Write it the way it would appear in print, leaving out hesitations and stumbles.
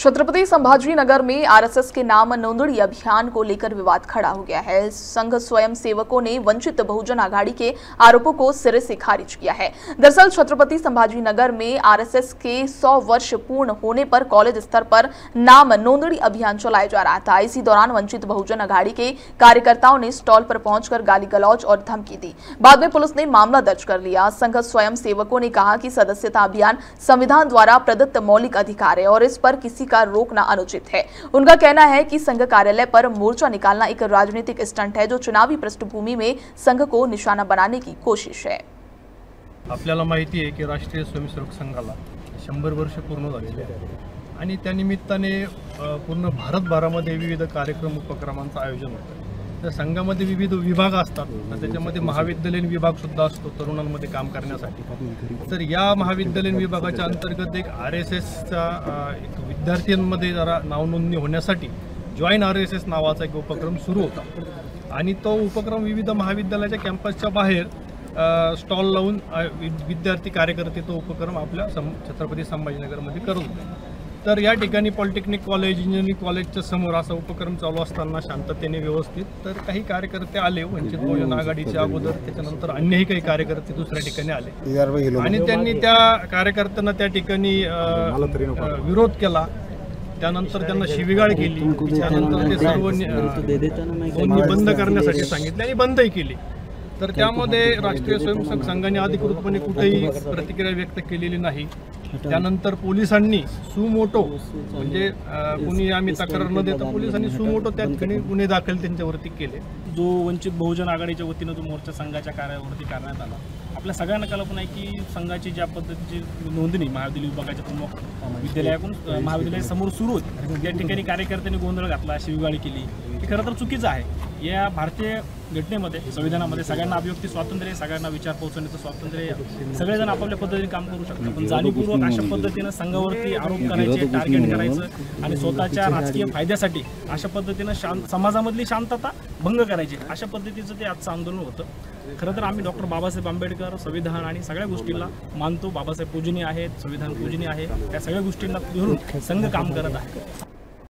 छत्रपति संभाजीनगर में आरएसएस के नाम नोंदणी अभियान को लेकर विवाद खड़ा हो गया है। संघ स्वयं सेवकों ने वंचित बहुजन आघाड़ी के आरोपों को सिरे से खारिज किया है। दरअसल छत्रपति संभाजीनगर में आरएसएस के 100 वर्ष पूर्ण होने पर कॉलेज स्तर पर नाम नोंदणी अभियान चलाया जा रहा था। इसी दौरान वंचित बहुजन आघाड़ी के कार्यकर्ताओं ने स्टॉल पर पहुंचकर गाली गलौज और धमकी दी। बाद में पुलिस ने मामला दर्ज कर लिया। संघ स्वयं सेवकों ने कहा कि सदस्यता अभियान संविधान द्वारा प्रदत्त मौलिक अधिकार है और इस पर किसी का रोकना अनुचित है। उनका कहना है कि संघ कार्यालय पर मोर्चा निकालना एक राजनीतिक स्टंट है जो चुनावी पृष्ठभूमि में संघ को निशाना बनाने की कोशिश है। आपल्याला माहिती आहे की राष्ट्रीय स्वयंसेवक संघाला 100 वर्ष पूर्ण झालेले आहेत आणि त्या निमित्ताने पूर्ण भारतभरामध्ये विविध कार्यक्रम उपक्रमांचं आयोजन होतं। तर संघामध्ये विविध विभाग असतात, त्याच्यामध्ये महाविद्यालयीन विभाग सुद्धा असतो तरुणांमध्ये काम करण्यासाठी। तर या महाविद्यालयीन विभागाच्या अंतर्गत एक आरएसएसचा एक विद्यार्थ्यांमध्ये जरा नावनोंदणी होण्यासाठी जॉइन आरएसएस नावाचा एक उपक्रम सुरू होता आणि तो उपक्रम विविध महाविद्यालयाच्या कॅम्पसच्या बाहेर स्टॉल लावून विद्यार्थी कार्यकर्ते तो उपक्रम आपल्या छत्रपती संभाजीनगरमध्ये करत होते। तर या ठिकाणी पॉलिटेक्निक कॉलेज, इंजिनिअरिंग कॉलेजच्या समोर असा उपक्रम चालू असताना शांततेने व्यवस्थित तर काही कार्यकर्ते आले वंचित बहुजन आघाडीच्या अगोदर, त्याच्यानंतर अन्यही काही कार्यकर्ते दुसऱ्या ठिकाणी आले आणि त्यांनी त्या कार्यकर्त्यांना त्या ठिकाणी विरोध केला। त्यानंतर त्यांना शिवीगाळ केली। त्यानंतर ते सर्व बंद करण्यासाठी सांगितले आणि बंदही केली। तर त्यामध्ये राष्ट्रीय स्वयंसेवक संघाने अधिकृतपणे कुठेही प्रतिक्रिया व्यक्त केलेली नाही। त्यानंतर पोलिसांनी सुमोटो म्हणजे कोणी आम्ही तक्रार न देता पोलिसांनी सुमोटो त्या ठिकाणी गुन्हे दाखल त्यांच्यावरती केले। जो वंचित बहुजन आघाडीच्या वतीनं जो मोर्चा संघाच्या कार्यावरती करण्यात आला, आपल्या सगळ्यांना कल्पना आहे की संघाची ज्या पद्धतीची नोंदणी महाविद्यालय विभागाच्या प्रमुख विद्यालयाकडून महाविद्यालयासमोर सुरू होती, त्या ठिकाणी कार्यकर्त्यांनी गोंधळ घातला, शिवीगाळी केली, हे खरं तर चुकीचं आहे। या भारतीय घटनेमध्ये संविधानामध्ये सगळ्यांना अभिव्यक्ती स्वातंत्र्य, सगळ्यांना विचार पोहोचवण्याचं स्वातंत्र्य, सगळेजण आपापल्या पद्धतीने काम करू शकतात। पण जाणीवपूर्वक अशा पद्धतीनं संघावरती आरोप करायचे, टार्गेट करायचं आणि स्वतःच्या राजकीय फायद्यासाठी अशा पद्धतीनं समाजामधली शांतता भंग करायची, अशा पद्धतीचं ते आजचं आंदोलन होतं। खरं तर आम्ही डॉक्टर बाबासाहेब आंबेडकर, संविधान आणि सगळ्या गोष्टींना मानतो। बाबासाहेब पूजनीय आहेत, संविधान पूजनीय आहे, त्या सगळ्या गोष्टींना धरून संघ काम करत आहे।